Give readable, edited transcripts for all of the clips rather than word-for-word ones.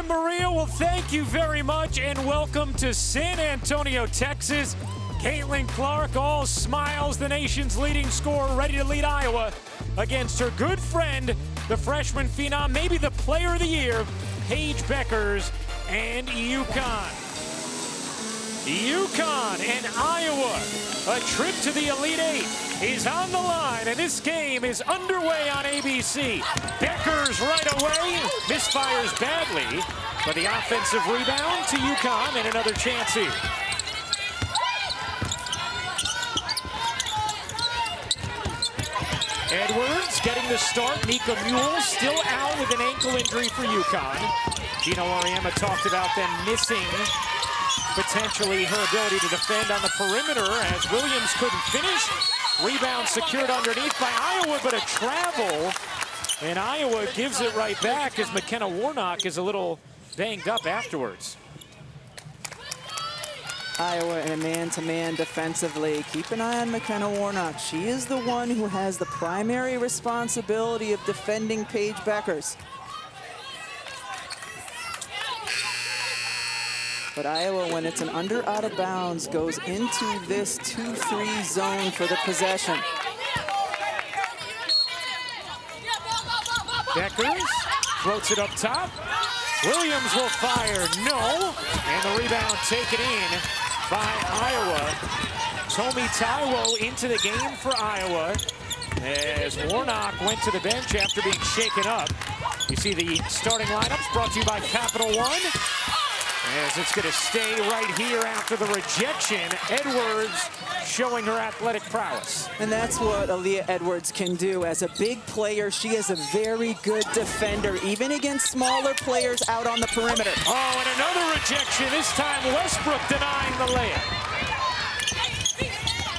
time, Maria. Well, thank you very much, and welcome to San Antonio, Texas. Caitlin Clark, all smiles, the nation's leading scorer, ready to lead Iowa against her good friend, the freshman phenom, maybe the player of the year, Paige Bueckers, and UConn. UConn and Iowa, a trip to the Elite Eight is on the line, and this game is underway on ABC. Bueckers right away, misfires badly, but the offensive rebound to UConn and another chance here. Edwards getting the start. Nika Mule still out with an ankle injury for UConn. Gino Auriemma talked about them missing potentially her ability to defend on the perimeter as Williams couldn't finish. Rebound secured underneath by Iowa, but a travel. And Iowa gives it right back as McKenna Warnock is a little banged up afterwards. Iowa in a man-to-man defensively. Keep an eye on McKenna Warnock. She is the one who has the primary responsibility of defending Paige Bueckers. But Iowa, when it's an under out of bounds, goes into this 2-3 zone for the possession. Bueckers floats it up top. Williams will fire, no. And the rebound taken in by Iowa. Tomi Taiwo into the game for Iowa as Warnock went to the bench after being shaken up. You see the starting lineups brought to you by Capital One. As it's going to stay right here after the rejection. Edwards showing her athletic prowess. And that's what Aaliyah Edwards can do. As a big player, she is a very good defender, even against smaller players out on the perimeter. Oh, and another rejection. This time Westbrook denying the layup.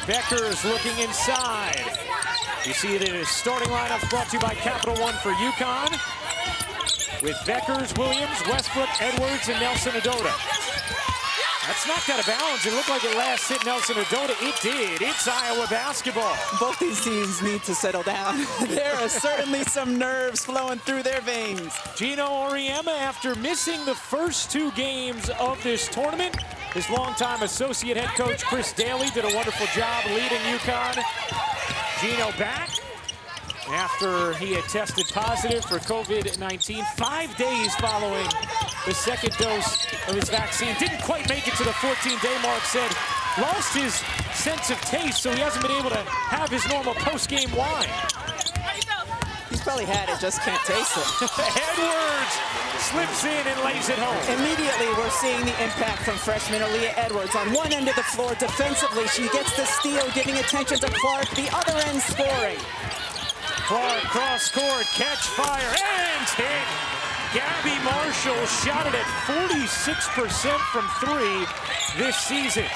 Bueckers looking inside. You see the starting lineup brought to you by Capital One for UConn, with Bueckers, Williams, Westbrook, Edwards, and Nelson Adota. That's knocked out of bounds. It looked like it last hit Nelson Adota. It did. It's Iowa basketball. Both these teams need to settle down. There are certainly some nerves flowing through their veins. Gino Auriemma, after missing the first two games of this tournament, his longtime associate head coach Chris Daly did a wonderful job leading UConn. Gino back after he had tested positive for COVID-19 5 days following the second dose of his vaccine. Didn't quite make it to the 14-day mark, said lost his sense of taste, so he hasn't been able to have his normal post-game wine. He's probably had it, just can't taste it. Edwards slips in and lays it home. Immediately, we're seeing the impact from freshman Aaliyah Edwards. On one end of the floor, defensively, she gets the steal, giving attention to Clark, the other end scoring. Clark cross court, catch fire, and hit. Gabby Marshall shot it at 46% from three this season.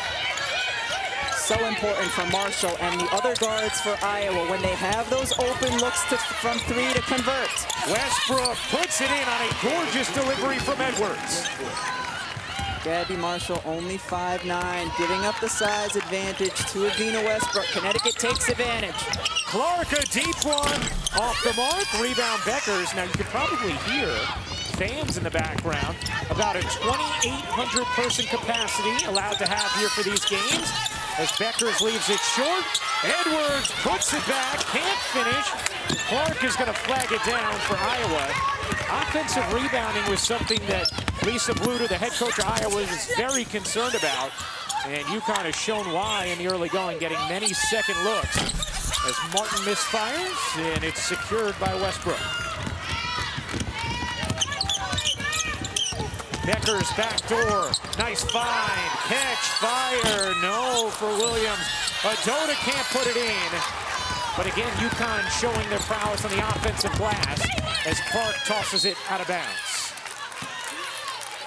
So important for Marshall and the other guards for Iowa when they have those open looks from three to convert. Westbrook puts it in on a gorgeous delivery from Edwards. Gabby Marshall only 5'9", giving up the size advantage to Avina Westbrook. Connecticut takes advantage. Clark, a deep one, off the mark, rebound Bueckers. Now you can probably hear fans in the background. About a 2,800 person capacity allowed to have here for these games. As Bueckers leaves it short, Edwards puts it back, can't finish. Clark is going to flag it down for Iowa. Offensive rebounding was something that Lisa Bluter, the head coach of Iowa, is very concerned about. And UConn has shown why in the early going, getting many second looks. As Martin misfires, and it's secured by Westbrook. Bueckers backdoor, nice find, catch, fire, no for Williams. Adota can't put it in. But again, UConn showing their prowess on the offensive glass as Clark tosses it out of bounds.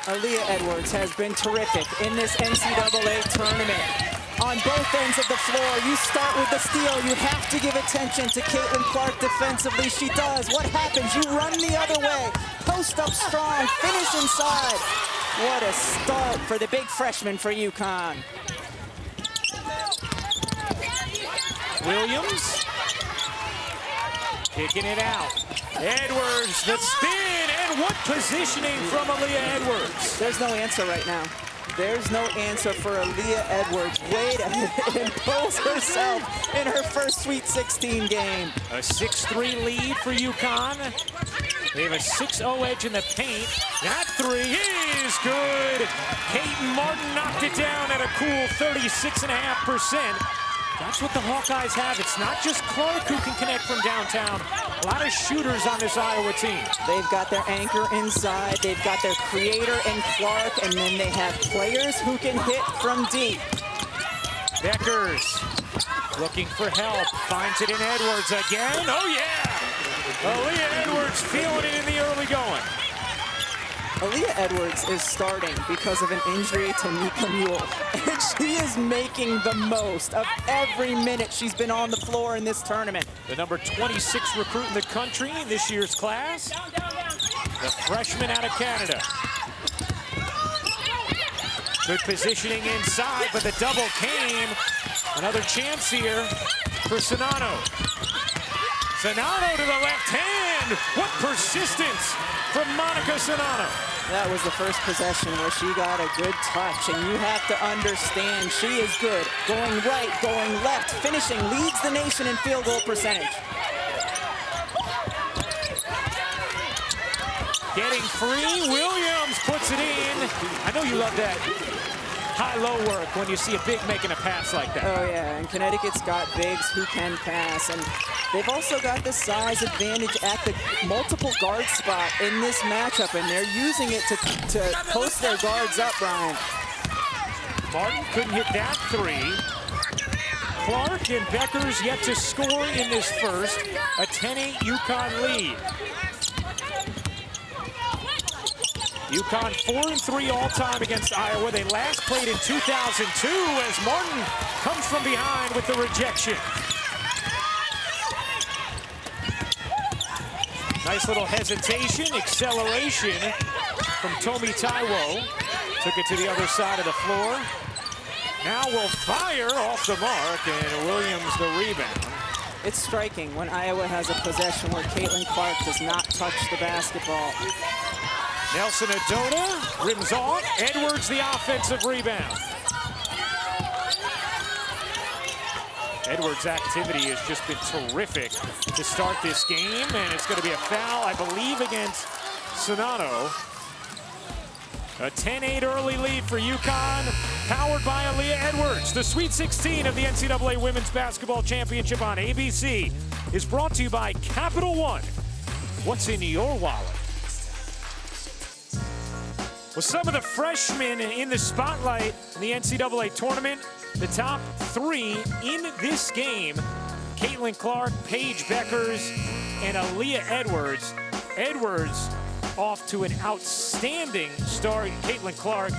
Aaliyah Edwards has been terrific in this NCAA tournament. On both ends of the floor, you start with the steal. You have to give attention to Caitlin Clark defensively. She does. What happens? You run the other way. Post up strong, finish inside. What a start for the big freshman for UConn. Williams Kicking it out. Edwards, the spin, and what positioning from Aaliyah Edwards. There's no answer right now. There's no answer for Aaliyah Edwards. Way to impose herself in her first Sweet 16 game. A 6-3 lead for UConn. They have a 6-0 edge in the paint. That three is good. Peyton Martin knocked it down at a cool 36.5%. That's what the Hawkeyes have. It's not just Clark who can connect from downtown. A lot of shooters on this Iowa team. They've got their anchor inside. They've got their creator in Clark, and then they have players who can hit from deep. Bueckers looking for help. Finds it in Edwards again. Oh, yeah. Aaliyah Edwards feeling it in the early going. Aaliyah Edwards is starting because of an injury to Nika Mule. And she is making the most of every minute she's been on the floor in this tournament. The number 26 recruit in the country in this year's class. The freshman out of Canada. Good positioning inside, but the double came. Another chance here for Sonano. Sonano to the left hand. What persistence from Monica Sonano. That was the first possession where she got a good touch, and you have to understand she is good. Going right, going left, finishing, leads the nation in field goal percentage. Getting free, Williams puts it in. I know you love that high-low work when you see a big making a pass like that. Oh yeah, and Connecticut's got bigs who can pass, and they've also got the size advantage at the multiple guard spot in this matchup, and they're using it to post their guards up, Brian. Martin couldn't hit that three. Clark and Bueckers yet to score in this first. A 10-8 UConn lead. UConn 4-3 all-time against Iowa. They last played in 2002 as Martin comes from behind with the rejection. Nice little hesitation, acceleration from Tomi Taiwo. Took it to the other side of the floor. Now will fire off the mark, and Williams the rebound. It's striking when Iowa has a possession where Caitlin Clark does not touch the basketball. Nelson Adona rims off. Edwards the offensive rebound. Edwards' activity has just been terrific to start this game, and it's going to be a foul, I believe, against Sonano. A 10-8 early lead for UConn, powered by Aaliyah Edwards. The Sweet 16 of the NCAA Women's Basketball Championship on ABC is brought to you by Capital One. What's in your wallet? Well, some of the freshmen in the spotlight in the NCAA tournament, the top three in this game, Caitlin Clark, Paige Bueckers, and Aaliyah Edwards. Edwards off to an outstanding start. Caitlin Clark,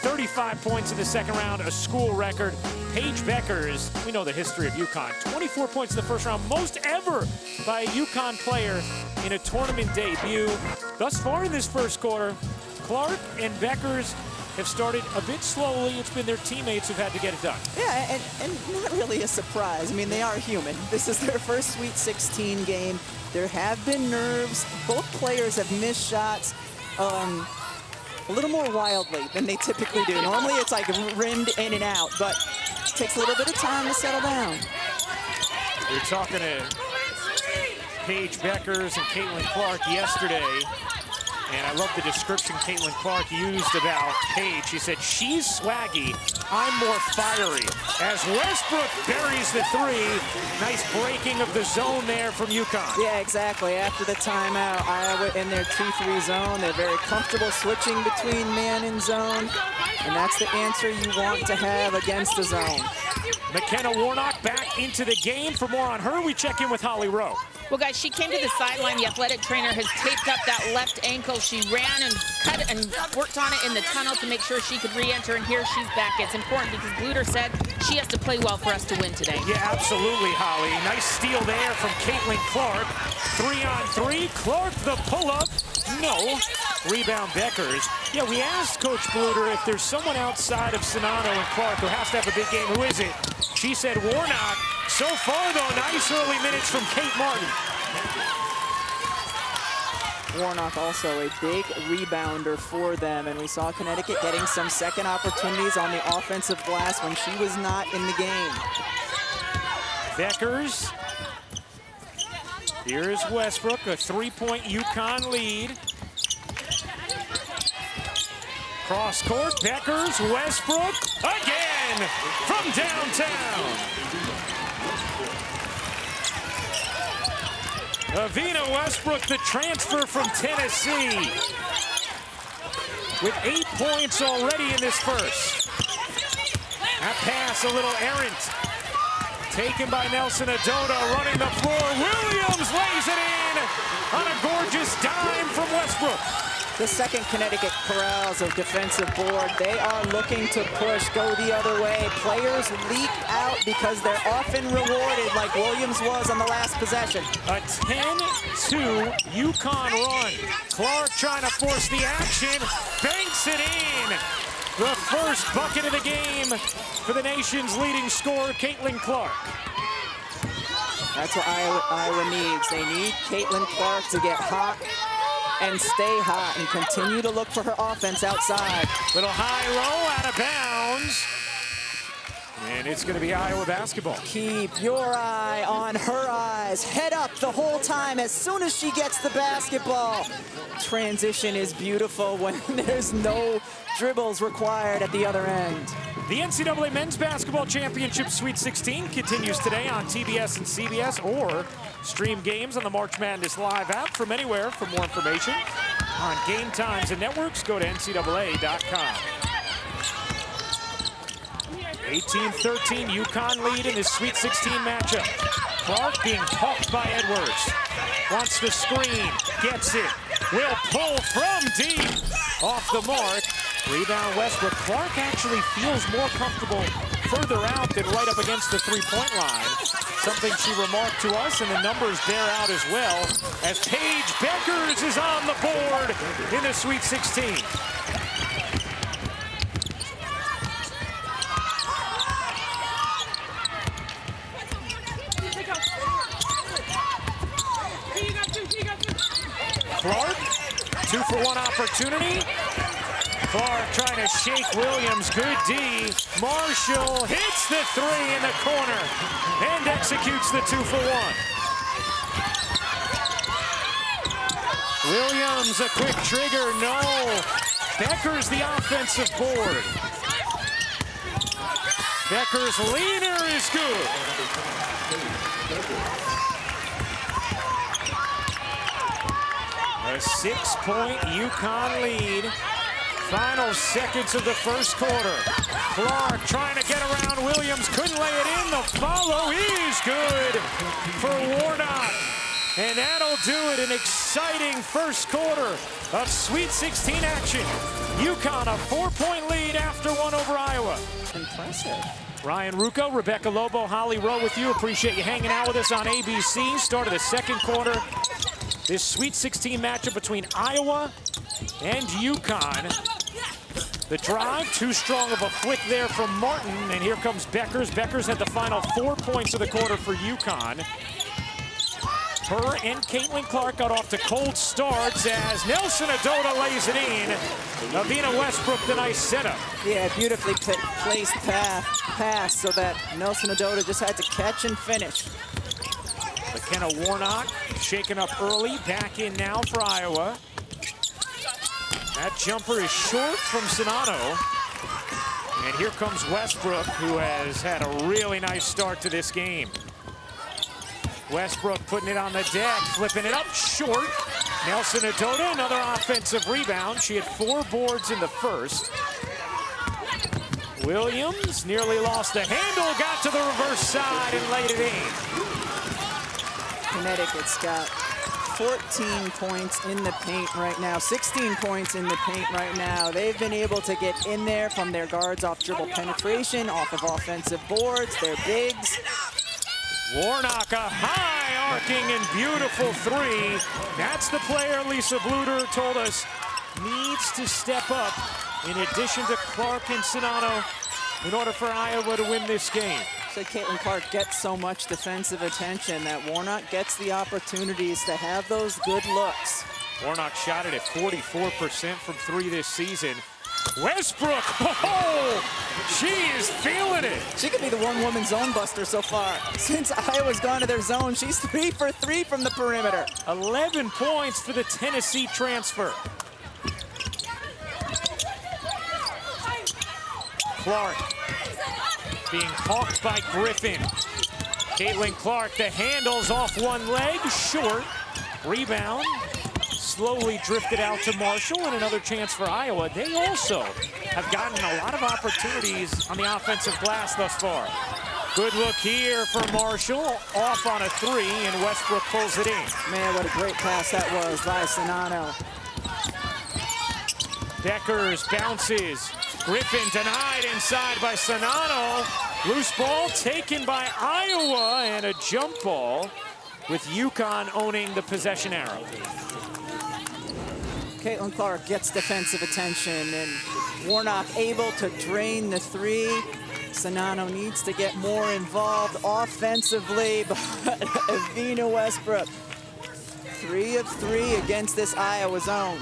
35 points in the second round, a school record. Paige Bueckers, we know the history of UConn, 24 points in the first round, most ever by a UConn player in a tournament debut. Thus far in this first quarter, Clark and Bueckers have started a bit slowly. It's been their teammates who've had to get it done. Yeah, and not really a surprise. I mean, they are human. This is their first Sweet 16 game. There have been nerves. Both players have missed shots a little more wildly than they typically do. Normally, it's like rimmed in and out, but it takes a little bit of time to settle down. We were talking to Paige Bueckers and Caitlin Clark yesterday. And I love the description Caitlin Clark used about Paige. She said, she's swaggy, I'm more fiery. As Westbrook buries the three, nice breaking of the zone there from UConn. Yeah, exactly. After the timeout, Iowa in their 2-3 zone. They're very comfortable switching between man and zone. And that's the answer you want to have against the zone. McKenna Warnock back into the game. For more on her, we check in with Holly Rowe. Well, guys, she came to the sideline. The athletic trainer has taped up that left ankle. She ran and cut and worked on it in the tunnel to make sure she could re-enter, and here she's back. It's important because Bluter said she has to play well for us to win today. Yeah, absolutely, Holly. Nice steal there from Caitlin Clark. 3-on-3. Clark the pull-up. No. Rebound Bueckers. Yeah, we asked Coach Bluter if there's someone outside of Sonano and Clark who has to have a big game. Who is it? She said Warnock. So far, though, nice early minutes from Kate Martin. Warnock also a big rebounder for them, and we saw Connecticut getting some second opportunities on the offensive glass when she was not in the game. Bueckers. Here's Westbrook, a three-point UConn lead. Cross court, Bueckers, Westbrook, again from downtown. Avina Westbrook, the transfer from Tennessee, with 8 points already in this first. That pass a little errant. Taken by Nelson Adota, running the floor. Williams lays it in on a gorgeous dime from Westbrook. The second Connecticut corrals of defensive board. They are looking to push, go the other way. Players leak out because they're often rewarded, like Williams was on the last possession. A 10-2 UConn run. Clark trying to force the action, banks it in. The first bucket of the game for the nation's leading scorer, Caitlin Clark. That's what Iowa needs. They need Caitlin Clark to get hot and stay hot and continue to look for her offense outside. Little high-low, out of bounds. And it's going to be Iowa basketball. Keep your eye on her eyes. Head up the whole time as soon as she gets the basketball. Transition is beautiful when there's no dribbles required at the other end. The NCAA Men's Basketball Championship Sweet 16 continues today on TBS and CBS, or stream games on the March Madness Live app from anywhere. For more information on game times and networks, go to ncaa.com. 18-13 UConn lead in this Sweet 16 matchup. Clark being hawked by Edwards. Wants the screen, gets it. Will pull from deep. Off the mark. Rebound Westbrook. Clark actually feels more comfortable further out than right up against the three-point line. Something she remarked to us, and the numbers bear out as well, as Paige Bueckers is on the board in the Sweet 16. Clark, 2-for-1 opportunity. Clark trying to shake Williams, good D. Marshall hits the three in the corner and executes the 2-for-1. Williams, a quick trigger, no. Bueckers the offensive board. Bueckers' leader is good. A 6-point UConn lead. Final seconds of the first quarter. Clark trying to get around Williams, couldn't lay it in. The follow is good for Warnock. And that'll do it. An exciting first quarter of Sweet 16 action. UConn a 4-point lead after one over Iowa. Impressive. Ryan Rucco, Rebecca Lobo, Holly Rowe with you. Appreciate you hanging out with us on ABC. Start of the second quarter. This Sweet 16 matchup between Iowa and UConn. The drive, too strong of a flick there from Martin, and here comes Bueckers. Bueckers had the final 4 points of the quarter for UConn. Her and Caitlin Clark got off to cold starts as Nelson Adota lays it in. Avina Westbrook, the nice setup. Yeah, beautifully placed pass so that Nelson Adota just had to catch and finish. McKenna Warnock shaken up early, back in now for Iowa. That jumper is short from Sonano. And here comes Westbrook, who has had a really nice start to this game. Westbrook putting it on the deck, flipping it up short. Nelson Adota, another offensive rebound. She had 4 boards in the first. Williams nearly lost the handle, got to the reverse side and laid it in. Connecticut's got 14 points in the paint right now, 16 points in the paint right now. They've been able to get in there from their guards off dribble penetration, off of offensive boards, their bigs. Warnock, a high arcing and beautiful three. That's the player Lisa Bluder told us needs to step up in addition to Clark and Sonano in order for Iowa to win this game. So Caitlin Clark gets so much defensive attention that Warnock gets the opportunities to have those good looks. Warnock shot it at 44% from 3 this season. Westbrook, oh, she is feeling it. She could be the one-woman zone buster so far. Since Iowa's gone to their zone, she's 3 for 3 from the perimeter. 11 points for the Tennessee transfer. Clark being hawked by Griffin. Caitlin Clark, the handles off one leg, short. Rebound, slowly drifted out to Marshall, and another chance for Iowa. They also have gotten a lot of opportunities on the offensive glass thus far. Good look here for Marshall, off on a 3, and Westbrook pulls it in. Man, what a great pass that was by Sonano. Bueckers bounces. Griffin denied inside by Sonano. Loose ball taken by Iowa, and a jump ball with UConn owning the possession arrow. Caitlin Clark gets defensive attention, and Warnock able to drain the 3. Sonano needs to get more involved offensively, but Evina Westbrook, 3 of 3 against this Iowa zone.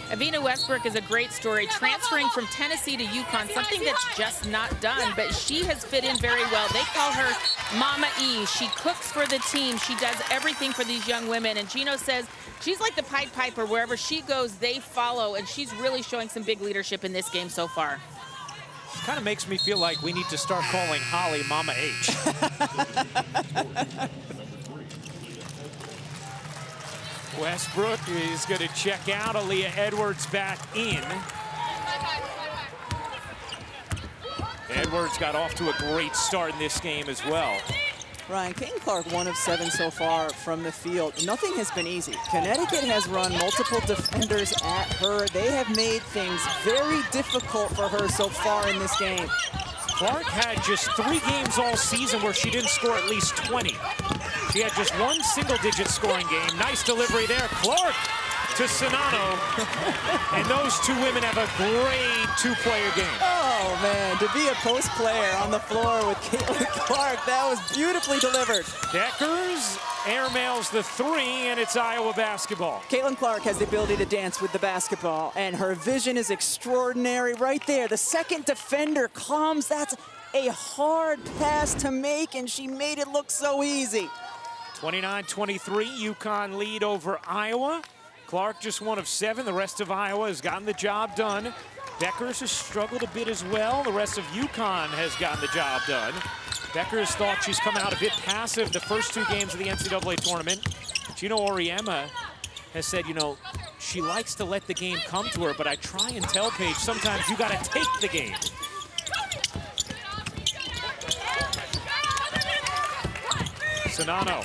Evina Westbrook is a great story, transferring from Tennessee to UConn, something that's just not done, but she has fit in very well. They call her Mama E. She cooks for the team. She does everything for these young women, and Gino says she's like the Pied Piper. Wherever she goes, they follow, and she's really showing some big leadership in this game so far. It kind of makes me feel like we need to start calling Holly Mama H. Westbrook is going to check out. Aaliyah Edwards back in. Edwards got off to a great start in this game as well. Ryan, Caitlin Clark, 1 of 7 so far from the field. Nothing has been easy. Connecticut has run multiple defenders at her. They have made things very difficult for her so far in this game. Clark had just 3 games all season where she didn't score at least 20. She had just 1 single-digit scoring game. Nice delivery there. Clark to Sonano. And those 2 women have a great 2-player game. Oh, man, to be a post player on the floor with Caitlin Clark, that was beautifully delivered. Bueckers airmails the 3, and it's Iowa basketball. Caitlin Clark has the ability to dance with the basketball, and her vision is extraordinary right there. The second defender comes. That's a hard pass to make, and she made it look so easy. 29-23, UConn lead over Iowa. Clark just 1 of 7. The rest of Iowa has gotten the job done. Bueckers has struggled a bit as well. The rest of UConn has gotten the job done. Bueckers thought she's come out a bit passive the first 2 games of the NCAA tournament. Gino Auriemma has said, you know, she likes to let the game come to her, but I try and tell Paige, sometimes you got to take the game. Sonano,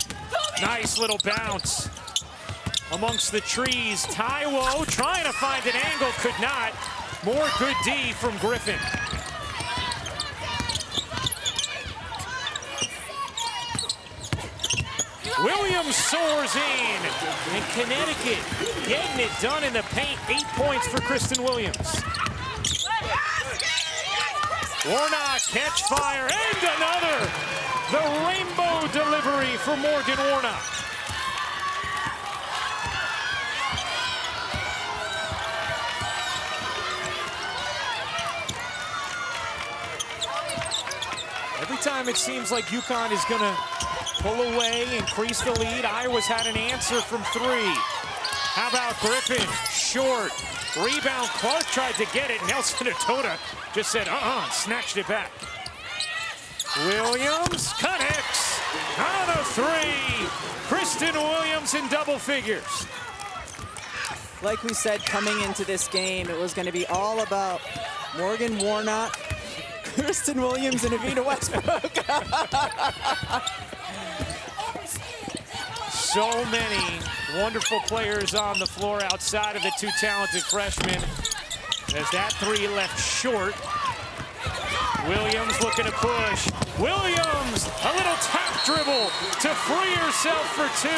nice little bounce amongst the trees. Taiwo trying to find an angle, could not. More good D from Griffin. Williams soars in, and Connecticut getting it done in the paint. 8 points for Kristen Williams. Warnock, catch fire, and another. The rainbow delivery for Morgan Warnock. Every time it seems like UConn is going to pull away, increase the lead, Iowa's had an answer from 3. How about Griffin? Short. Rebound. Clark tried to get it. Nelson Atota just said, snatched it back. Williams connects on a 3. Kristen Williams in double figures. Like we said, coming into this game, it was going to be all about Morgan Warnock, Kristen Williams, and Evina Westbrook. So many wonderful players on the floor outside of the 2 talented freshmen. As that 3 left short. Williams looking to push. Williams, a little tap dribble to free herself for 2.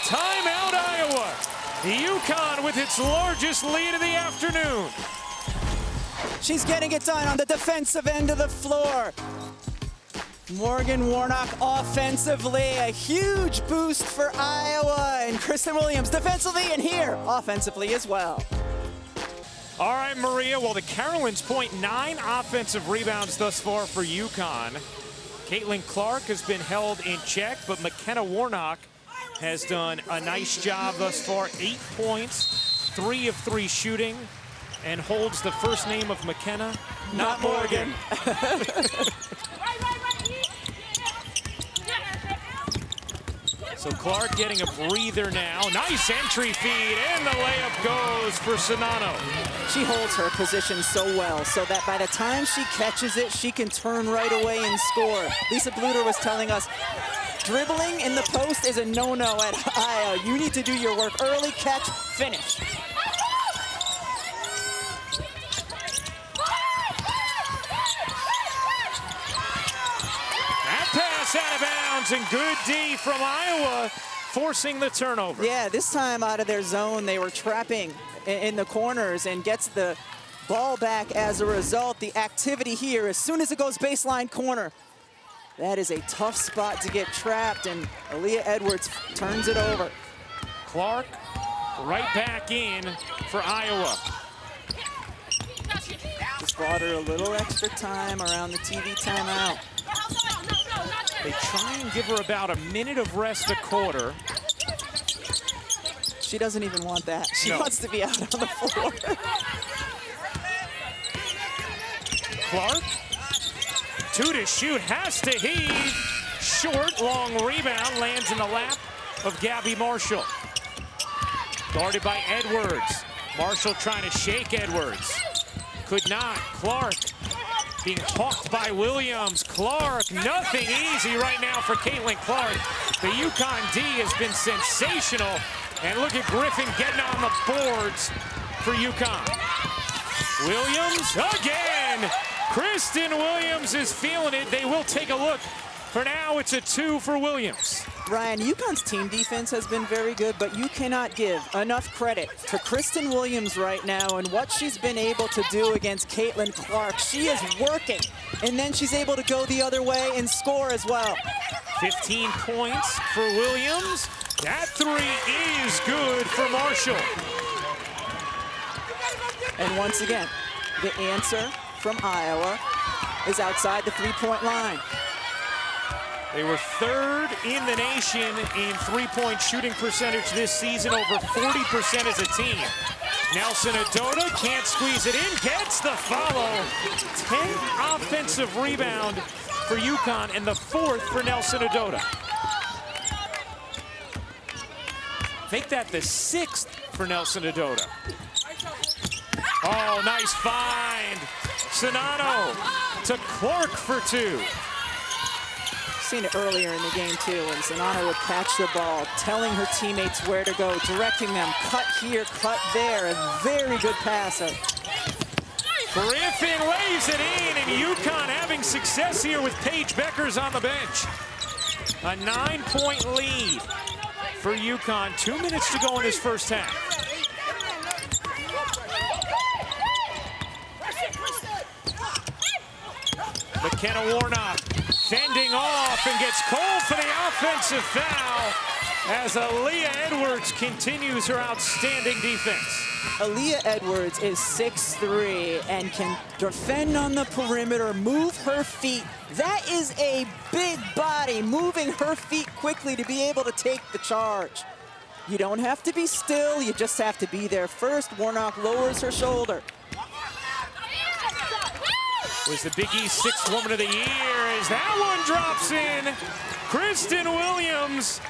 Timeout, Iowa. UConn with its largest lead of the afternoon. She's getting it done on the defensive end of the floor. Morgan Warnock offensively, a huge boost for Iowa, and Kristen Williams defensively and here offensively as well. All right, Maria, well, the Carolyn's point 9 offensive rebounds thus far for UConn. Caitlin Clark has been held in check, but McKenna Warnock has done a nice job thus far. 8 points, 3 of 3 shooting, and holds the first name of McKenna, not Morgan. So Clark getting a breather now. Nice entry feed, and the layup goes for Sonano. She holds her position so well so that by the time she catches it, she can turn right away and score. Lisa Bluter was telling us, dribbling in the post is a no-no at Iowa. You need to do your work early, catch, finish. Out of bounds, and good D from Iowa, forcing the turnover. Yeah, this time out of their zone, they were trapping in the corners and gets the ball back as a result. The activity here, as soon as it goes baseline corner, that is a tough spot to get trapped, and Aaliyah Edwards turns it over. Clark right back in for Iowa. Just bought her a little extra time around the TV timeout. They try and give her about a minute of rest a quarter. She doesn't even want that. She wants to be out on the floor. Clark, 2 to shoot, has to heave. Short, long rebound, lands in the lap of Gabby Marshall. Guarded by Edwards. Marshall trying to shake Edwards. Could not. Clark being hawked by Williams. Clark, nothing easy right now for Caitlin Clark. The UConn D has been sensational. And look at Griffin getting on the boards for UConn. Williams again. Kristen Williams is feeling it. They will take a look. For now, it's a 2 for Williams. Ryan, UConn's team defense has been very good, but you cannot give enough credit to Kristen Williams right now and what she's been able to do against Caitlin Clark. She is working, and then she's able to go the other way and score as well. 15 points for Williams. That 3 is good for Marshall. And once again, the answer from Iowa is outside the three-point line. They were 3rd in the nation in three-point shooting percentage this season, over 40% as a team. Nelson Adota can't squeeze it in, gets the follow. 10th offensive rebound for UConn and the 4th for Nelson Adota. Make that the 6th for Nelson Adota. Oh, nice find. Sonano to Clark for 2. Seen it earlier in the game too, when Sonano would catch the ball, telling her teammates where to go, directing them, cut here, cut there. A very good passer. Griffin lays it in, and UConn having success here with Paige Bueckers on the bench. A 9-point lead for UConn. 2 minutes to go in this first half. McKenna Warnock fending off and gets called for the offensive foul as Aaliyah Edwards continues her outstanding defense. Aaliyah Edwards is 6'3" and can defend on the perimeter, move her feet. That is a big body, moving her feet quickly to be able to take the charge. You don't have to be still, you just have to be there first. Warnock lowers her shoulder. Was the Big East 6th Woman of the Year as that one drops in. Kristen Williams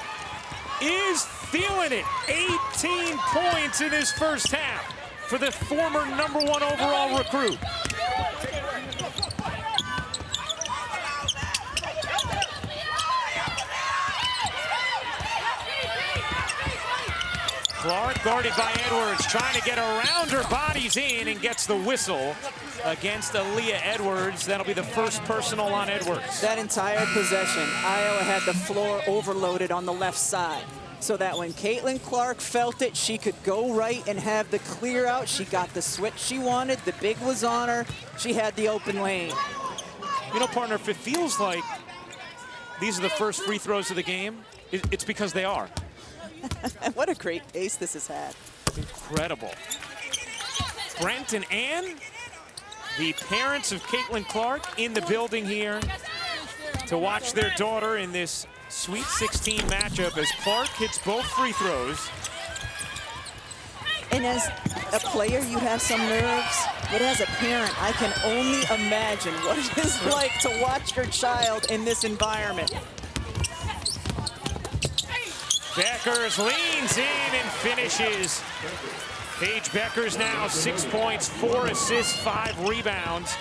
is feeling it. 18 points in his first half for the former #1 overall recruit. Clark guarded by Edwards, trying to get around her, bodies in, and gets the whistle against Aaliyah Edwards. That'll be the first personal on Edwards. That entire possession, Iowa had the floor overloaded on the left side, so that when Caitlin Clark felt it, she could go right and have the clear out. She got the switch she wanted. The big was on her. She had the open lane. You know, partner, if it feels like these are the first free throws of the game, it's because they are. What a great pace this has had. Incredible. Brent and Ann, the parents of Caitlin Clark, in the building here to watch their daughter in this Sweet 16 matchup as Clark hits both free throws. And as a player, you have some nerves, but as a parent, I can only imagine what it is like to watch your child in this environment. Bueckers leans in and finishes. Paige Bueckers now 6 points, 4 assists, 5 rebounds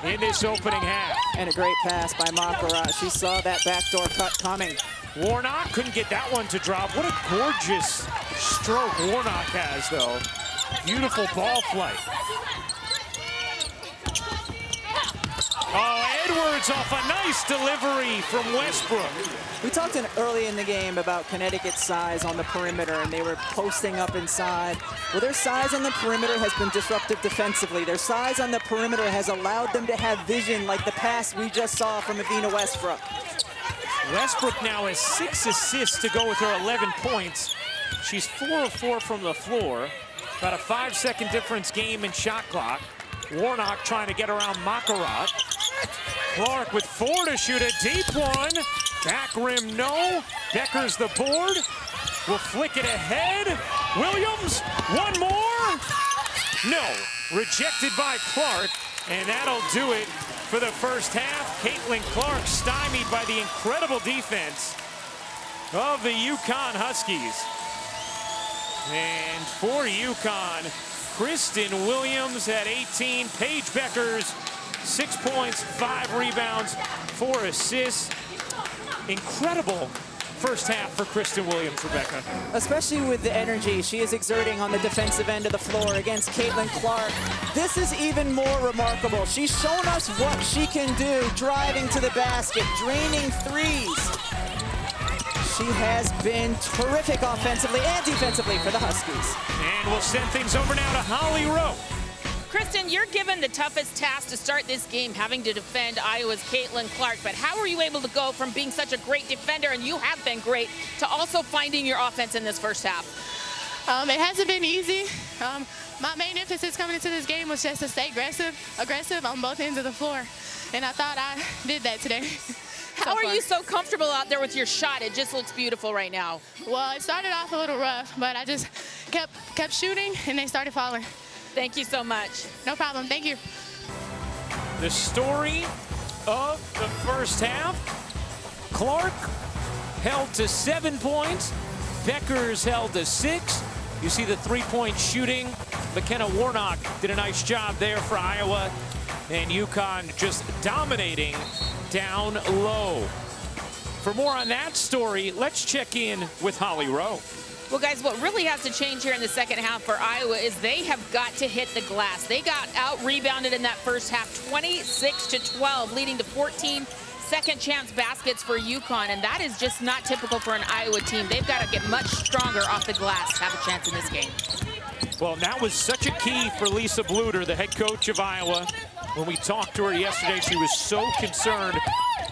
in this opening half. And a great pass by Makara. She saw that backdoor cut coming. Warnock couldn't get that one to drop. What a gorgeous stroke Warnock has, though. Beautiful ball flight. Oh, Edwards off a nice delivery from Westbrook. We talked early in the game about Connecticut's size on the perimeter, and they were posting up inside. Well, their size on the perimeter has been disruptive defensively. Their size on the perimeter has allowed them to have vision like the pass we just saw from Evina Westbrook. Westbrook now has 6 assists to go with her 11 points. She's 4 of 4 from the floor. About a 5-second difference game in shot clock. Warnock trying to get around Makarat. Clark with 4 to shoot, a deep one. Back rim, no. Bueckers the board. Will flick it ahead. Williams, one more. No, rejected by Clark. And that'll do it for the first half. Caitlin Clark stymied by the incredible defense of the UConn Huskies. And for UConn, Kristen Williams at 18. Paige Bueckers, 6 points, 5 rebounds, 4 assists. Incredible first half for Kristen Williams, Rebecca. Especially with the energy she is exerting on the defensive end of the floor against Caitlin Clark. This is even more remarkable. She's shown us what she can do, driving to the basket, draining threes. She has been terrific offensively and defensively for the Huskies. And we'll send things over now to Holly Rowe. Kristen, you're given the toughest task to start this game, having to defend Iowa's Caitlin Clark. But how were you able to go from being such a great defender, and you have been great, to also finding your offense in this first half? It hasn't been easy. My main emphasis coming into this game was just to stay aggressive on both ends of the floor. And I thought I did that today. How are you so comfortable out there with your shot? It just looks beautiful right now. Well, it started off a little rough, but I just kept shooting, and they started falling. Thank you so much. No problem. Thank you. The story of the first half. Clark held to 7 points. Bueckers held to 6. You see the three-point shooting. McKenna Warnock did a nice job there for Iowa. And UConn just dominating down low. For more on that story, let's check in with Holly Rowe. Well, guys, what really has to change here in the second half for Iowa is they have got to hit the glass. They got out-rebounded in that first half, 26-12, leading to 14 second-chance baskets for UConn, and that is just not typical for an Iowa team. They've got to get much stronger off the glass to have a chance in this game. Well, that was such a key for Lisa Bluter, the head coach of Iowa. When we talked to her yesterday, she was so concerned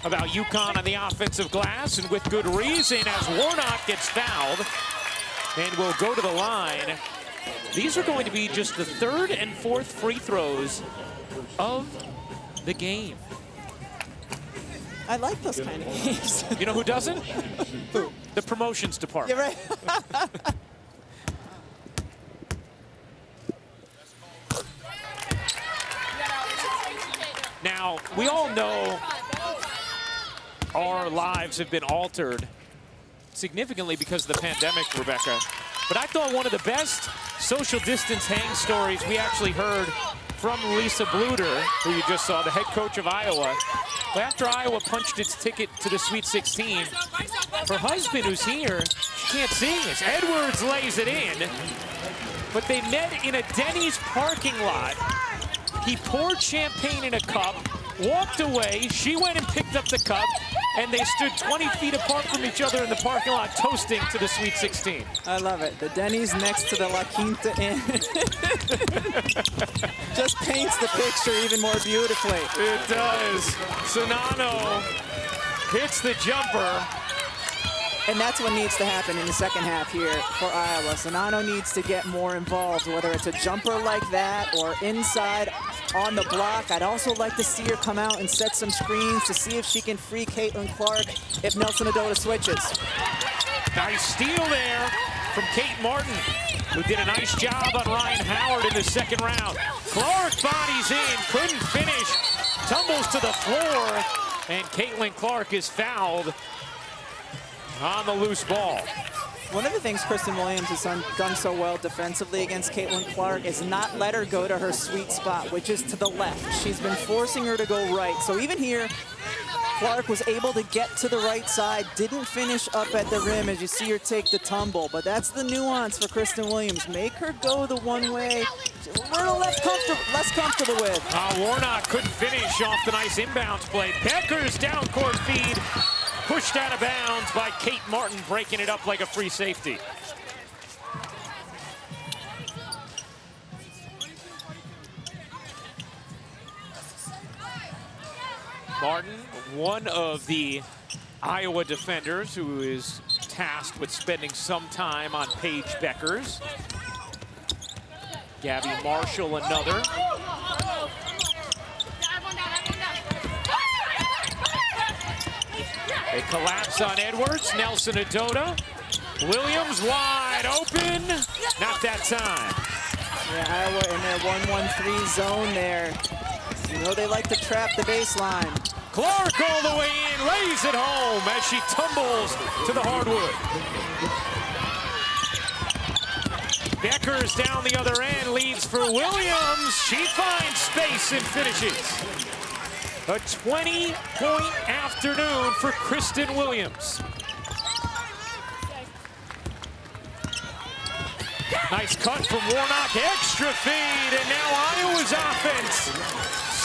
about UConn on the offensive glass, and with good reason, as Warnock gets fouled and will go to the line. These are going to be just the 3rd and 4th free throws of the game. I like those kind of games. You know who doesn't? Who? The promotions department. You're right. Now, we all know our lives have been altered significantly because of the pandemic, Rebecca. But I thought one of the best social distance hang stories we actually heard from Lisa Bluter, who you just saw, the head coach of Iowa. But after Iowa punched its ticket to the Sweet 16, her husband, who's here, she can't see this. Edwards lays it in, but they met in a Denny's parking lot. He poured champagne in a cup, walked away, she went and picked up the cup, and they stood 20 feet apart from each other in the parking lot, toasting to the Sweet 16. I love it. The Denny's next to the La Quinta Inn. Just paints the picture even more beautifully. It does. Sonano hits the jumper. And that's what needs to happen in the second half here for Iowa. Czinano needs to get more involved, whether it's a jumper like that or inside on the block. I'd also like to see her come out and set some screens to see if she can free Caitlin Clark if Nelson Adota switches. Nice steal there from Kate Martin, who did a nice job on Ryan Howard in the second round. Clark bodies in, couldn't finish, tumbles to the floor, and Caitlin Clark is fouled on the loose ball. One of the things Kristen Williams has done so well defensively against Caitlin Clark is not let her go to her sweet spot, which is to the left. She's been forcing her to go right. So even here, Clark was able to get to the right side, didn't finish up at the rim as you see her take the tumble. But that's the nuance for Kristen Williams. Make her go the one way she's a little less comfortable with. Warnock couldn't finish off the nice inbounds play. Bueckers down court feed. Pushed out of bounds by Kate Martin, breaking it up like a free safety. Martin, one of the Iowa defenders who is tasked with spending some time on Paige Bueckers. Gabby Marshall, another. They collapse on Edwards. Nelson Adota. Williams wide open. Not that time. Yeah, Iowa in their 1-1-3 zone there. You know they like to trap the baseline. Clark all the way in, lays it home as she tumbles to the hardwood. Bueckers down the other end, leads for Williams. She finds space and finishes. A 20-point afternoon for Kristen Williams. Nice cut from Warnock, extra feed, and now Iowa's offense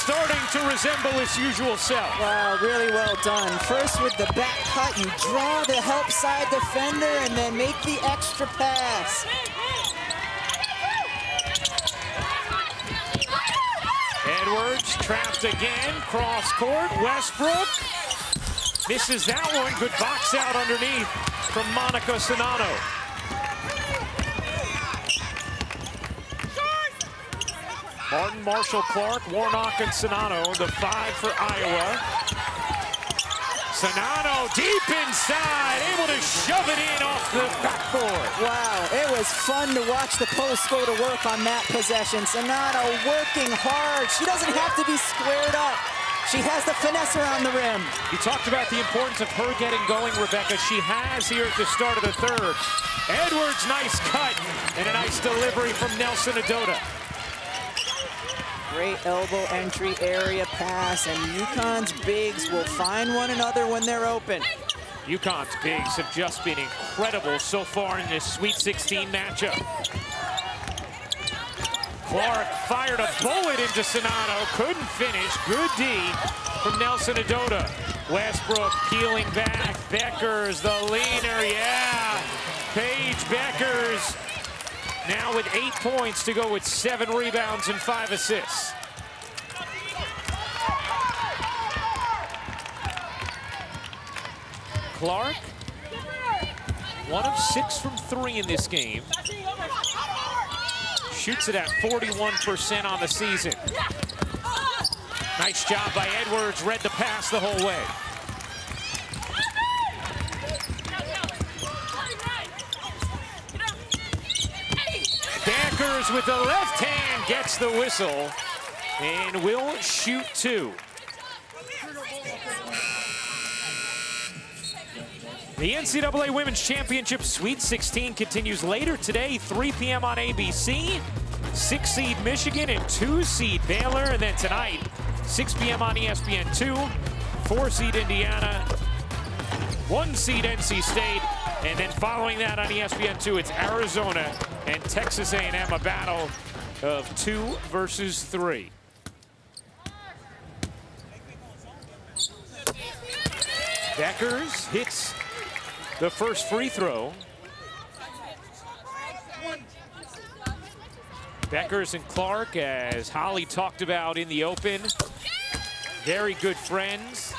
starting to resemble its usual self. Wow, really well done. First with the back cut, you draw the help side defender and then make the extra pass. Edwards trapped again, cross court, Westbrook misses that one, good box out underneath from Monica Czinano. Martin, Marshall, Clark, Warnock, and Czinano, the 5 for Iowa. Czinano deep inside, able to shove it in off the backboard. Wow, it was fun to watch the post go to work on that possession. Czinano working hard. She doesn't have to be squared up. She has the finesse around the rim. You talked about the importance of her getting going, Rebecca. She has here at the start of the third. Edwards, nice cut, and a nice delivery from Nelson Adota. Great elbow entry area pass, and UConn's bigs will find one another when they're open. UConn's bigs have just been incredible so far in this Sweet 16 matchup. Clark fired a bullet into Czinano, couldn't finish. Good D from Nelson Adota. Westbrook peeling back. Bueckers, the leaner, yeah. Paige Bueckers now with 8 points to go with 7 rebounds and 5 assists. Clark, 1 of 6 from 3 in this game. Shoots it at 41% on the season. Nice job by Edwards, read the pass the whole way. Bueckers with the left hand gets the whistle and will shoot 2. The NCAA Women's Championship Sweet 16 continues later today, 3 p.m. on ABC. 6-seed Michigan and 2-seed Baylor. And then tonight, 6 p.m. on ESPN2, 4-seed Indiana, 1-seed NC State. And then following that on ESPN2, it's Arizona and Texas A&M, a battle of 2 versus 3. Bueckers hits the first free throw. Bueckers and Clark, as Holly talked about in the open, very good friends.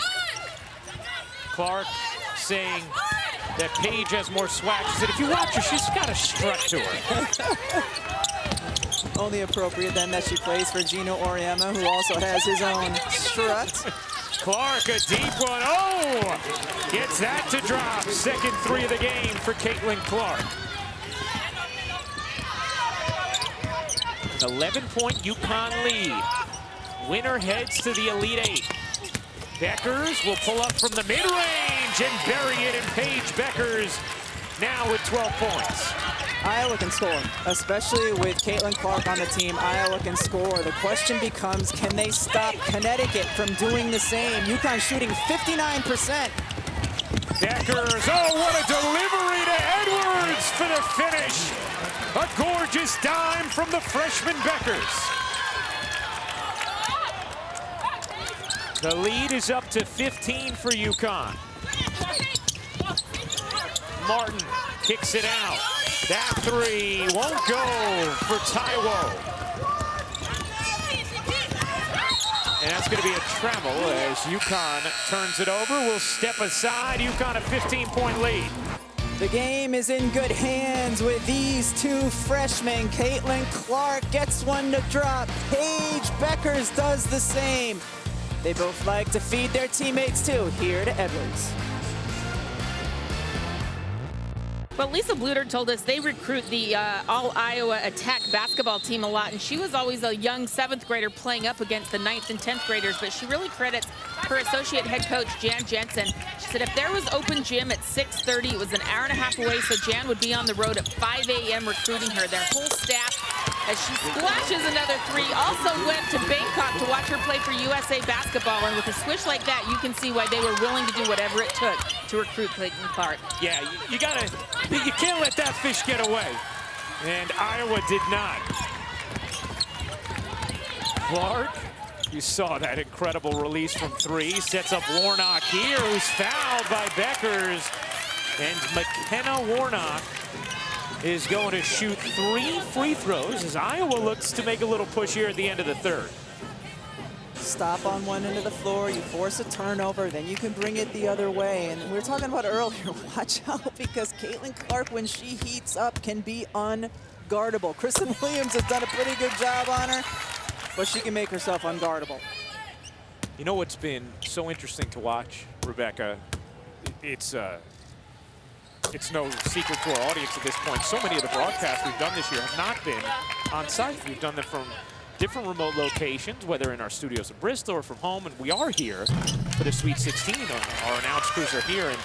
Clark saying that Paige has more swag. She said, if you watch her, she's got a strut to her. Only appropriate then that she plays for Gino Auriemma, who also has his own strut. Clark, a deep one. Oh! Gets that to drop. Second three of the game for Caitlin Clark. An 11-point UConn lead. Winner heads to the Elite Eight. Bueckers will pull up from the mid-range and bury it, and Paige Bueckers now with 12 points. Iowa can score, especially with Caitlin Clark on the team. Iowa can score. The question becomes, can they stop Connecticut from doing the same? UConn shooting 59%. Bueckers, oh, what a delivery to Edwards for the finish. A gorgeous dime from the freshman Bueckers. The lead is up to 15 for UConn. Martin kicks it out. That three won't go for Taiwo. And that's going to be a travel as UConn turns it over. We'll step aside. UConn a 15-point lead. The game is in good hands with these two freshmen. Caitlin Clark gets one to drop. Paige Bueckers does the same. They both like to feed their teammates too. Here to Edwards. Well, Lisa Bluter told us they recruit the all-Iowa attack basketball team a lot, and she was always a young 7th grader playing up against the 9th and 10th graders, but she really credits her associate head coach, Jan Jensen. She said if there was open gym at 6:30, it was an hour and a half away, so Jan would be on the road at 5 a.m. recruiting her. Their whole staff, as she splashes another three, also went to Bangkok to watch her play for USA basketball, and with a swish like that, you can see why they were willing to do whatever it took to recruit Caitlin Clark. Yeah, you can't let that fish get away. And Iowa did not. Clark, you saw that incredible release from three. Sets up Warnock here, who's fouled by Bueckers. And McKenna Warnock is going to shoot 3 free throws as Iowa looks to make a little push here at the end of the third. Stop on one end of the floor, you force a turnover, then you can bring it the other way. And we were talking about earlier, watch out, because Caitlin Clark, when she heats up, can be unguardable. Kristen Williams has done a pretty good job on her, but she can make herself unguardable. You know what's been so interesting to watch, Rebecca? It's no secret to our audience at this point. So many of the broadcasts we've done this year have not been on site. We've done them from different remote locations, whether in our studios in Bristol or from home, and we are here for the Sweet 16. Our announced crews are here, and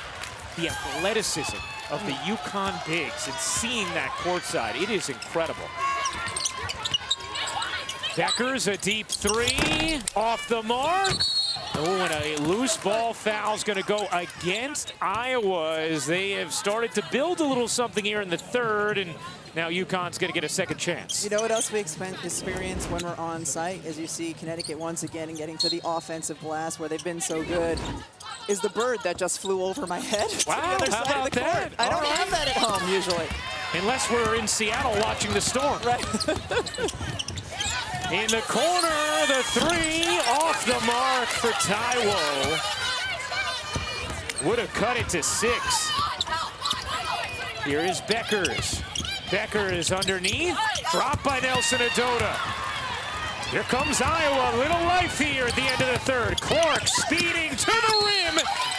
the athleticism of the UConn bigs and seeing that courtside, it is incredible. Bueckers, a deep three, off the mark. Oh, and a loose ball foul is going to go against Iowa as they have started to build a little something here in the third, and now UConn's going to get a second chance. You know what else we experience when we're on site, as you see Connecticut once again and getting to the offensive glass where they've been so good, is the bird that just flew over my head. Wow, to the other how side about of the court. that? I don't have that at home usually. Unless we're in Seattle watching the Storm. Right. In the corner, the three off the mark for Taiwo. Would have cut it to 6. Here is Bueckers. Bueckers underneath, dropped by Nelson Adota. Here comes Iowa, little life here at the end of the third. Clark speeding to the rim,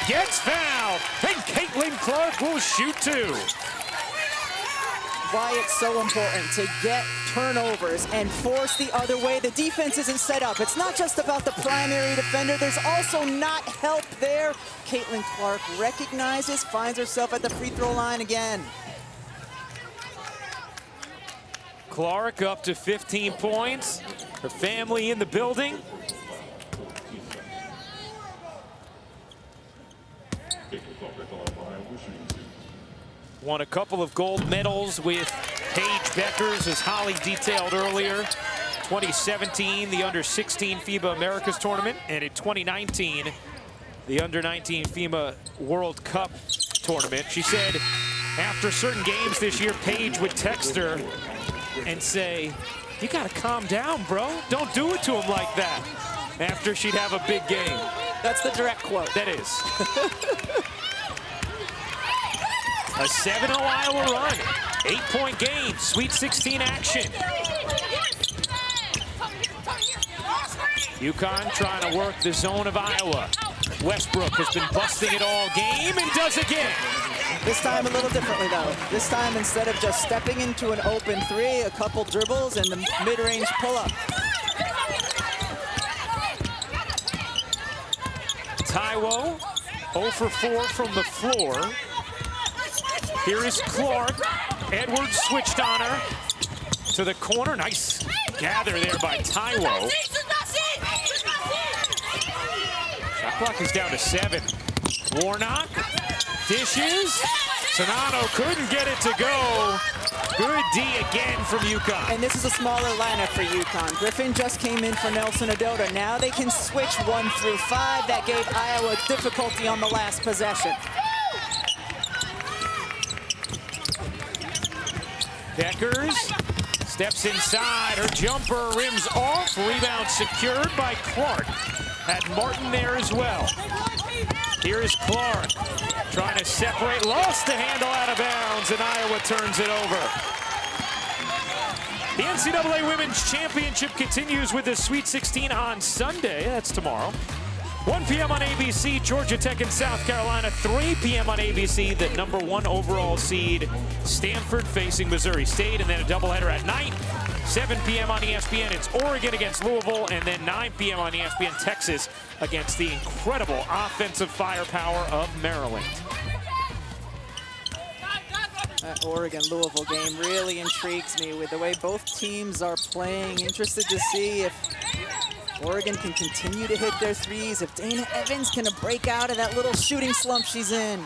gets fouled, and Caitlin Clark will shoot 2. Why it's so important to get turnovers and force the other way. The defense isn't set up. It's not just about the primary defender. There's also not help there. Caitlin Clark recognizes, finds herself at the free throw line again. Clark up to 15 points. Her family in the building. Won a couple of gold medals with Paige Bueckers, as Holly detailed earlier. 2017, the Under-16 FIBA Americas Tournament, and in 2019, the Under-19 FIBA World Cup Tournament. She said after certain games this year, Paige would text her and say, "You gotta calm down, bro. Don't do it to him like that," after she'd have a big game. That's the direct quote. That is. A 7-0 Iowa run. 8-point game. Sweet 16 action. UConn trying to work the zone of Iowa. Westbrook has been busting it all game and does again. This time a little differently, though. This time, instead of just stepping into an open three, a couple dribbles and the mid-range pull-up. Taiwo, 0 for 4 from the floor. Here is Clark. Edwards switched on her to the corner. Nice gather there by Taiwo. Shot clock is down to 7. Warnock dishes. Sonano couldn't get it to go. Good D again from UConn. And this is a smaller lineup for UConn. Griffin just came in for Nelson Adota. Now they can switch 1 through 5. That gave Iowa difficulty on the last possession. Bueckers steps inside. Her jumper rims off. Rebound secured by Clark. Had Martin there as well. Here is Clark trying to separate. Lost the handle out of bounds, and Iowa turns it over. The NCAA Women's Championship continues with the Sweet 16 on Sunday. That's tomorrow. 1 p.m. on ABC, Georgia Tech and South Carolina. 3 p.m. on ABC, the #1 overall seed, Stanford facing Missouri State. And then a doubleheader at night. 7 p.m. on ESPN, it's Oregon against Louisville. And then 9 p.m. on ESPN, Texas against the incredible offensive firepower of Maryland. That Oregon-Louisville game really intrigues me with the way both teams are playing. Interested to see if Oregon can continue to hit their threes, if Dana Evans can break out of that little shooting slump she's in.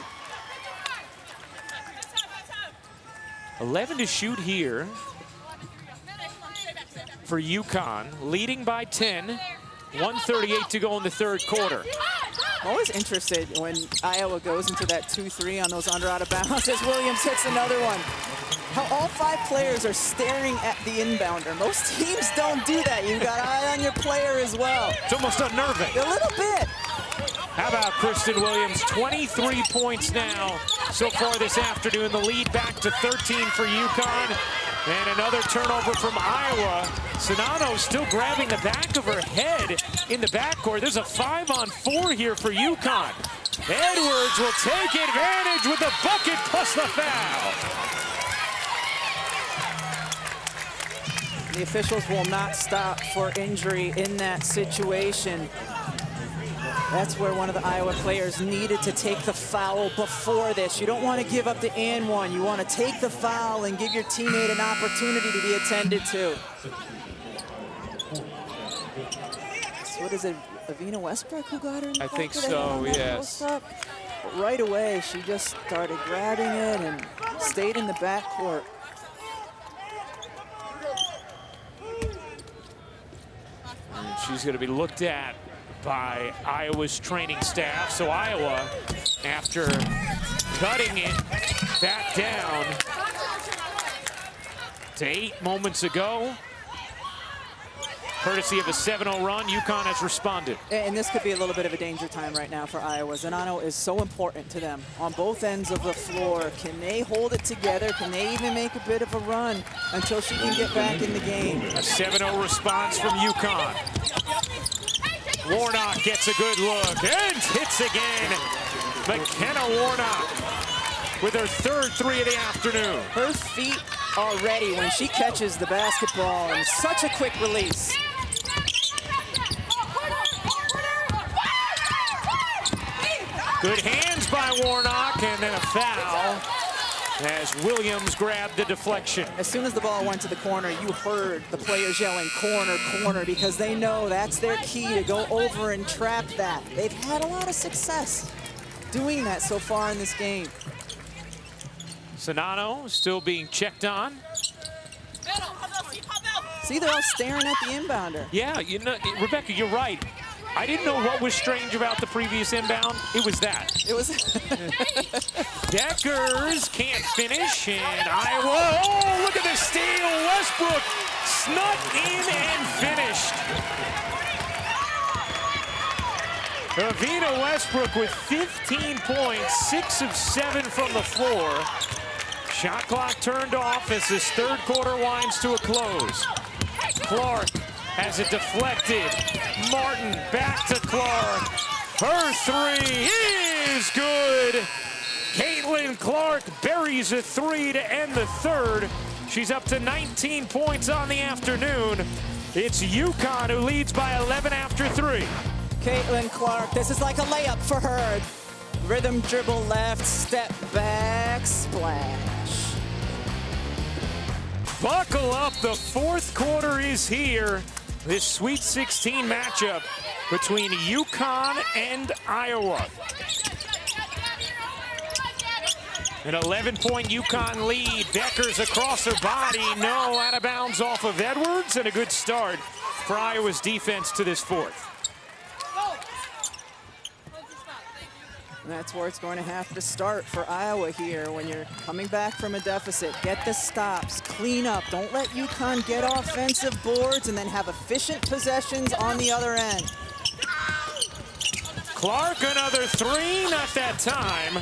11 to shoot here for UConn, leading by 10. 1:38 to go in the third quarter. I'm always interested when Iowa goes into that 2-3 on those under out of bounds as Williams hits another one. How all 5 players are staring at the inbounder. Most teams don't do that. You've got eye on your player as well. It's almost unnerving. A little bit. How about Kristen Williams? 23 points now so far this afternoon. The lead back to 13 for UConn. And another turnover from Iowa. Sonano still grabbing the back of her head in the backcourt. There's a 5-on-4 here for UConn. Edwards will take advantage with the bucket plus the foul. The officials will not stop for injury in that situation. That's where one of the Iowa players needed to take the foul before this. You don't want to give up the and one. You want to take the foul and give your teammate an opportunity to be attended to. So what is it, Avina Westbrook who got her in the I think pocket so, on that yes. post-up? But right away, she just started grabbing it and stayed in the backcourt. And she's going to be looked at by Iowa's training staff. So Iowa, after cutting it back down to 8 moments ago, courtesy of a 7-0 run, UConn has responded. And this could be a little bit of a danger time right now for Iowa. Zanano is so important to them on both ends of the floor. Can they hold it together? Can they even make a bit of a run until she can get back in the game? A 7-0 response from UConn. Warnock gets a good look and hits again. McKenna Warnock with her third 3 of the afternoon. Her feet are ready when she catches the basketball, and such a quick release. Good hands by Warnock, and then a foul as Williams grabbed the deflection. As soon as the ball went to the corner, you heard the players yelling, corner, corner, because they know that's their key to go over and trap that. They've had a lot of success doing that so far in this game. Sonano still being checked on. See, they're all staring at the inbounder. Yeah, you know, Rebecca, you're right. I didn't know what was strange about the previous inbound. It was that. It was. Bueckers can't finish, and Iowa, oh, look at the steal. Westbrook snuck in and finished. Avina Westbrook with 15 points, 6 of 7 from the floor. Shot clock turned off as this third quarter winds to a close. Clark has it deflected. Martin back to Clark. Her three is good. Caitlin Clark buries a three to end the third. She's up to 19 points on the afternoon. It's UConn who leads by 11 after 3. Caitlin Clark, this is like a layup for her. Rhythm dribble left, step back, splash. Buckle up, the fourth quarter is here. This Sweet 16 matchup between UConn and Iowa. An 11-point UConn lead. Bueckers across her body. No, out of bounds off of Edwards, and a good start for Iowa's defense to this fourth. And that's where it's going to have to start for Iowa here when you're coming back from a deficit. Get the stops, clean up. Don't let UConn get offensive boards and then have efficient possessions on the other end. Clark, another three, not that time.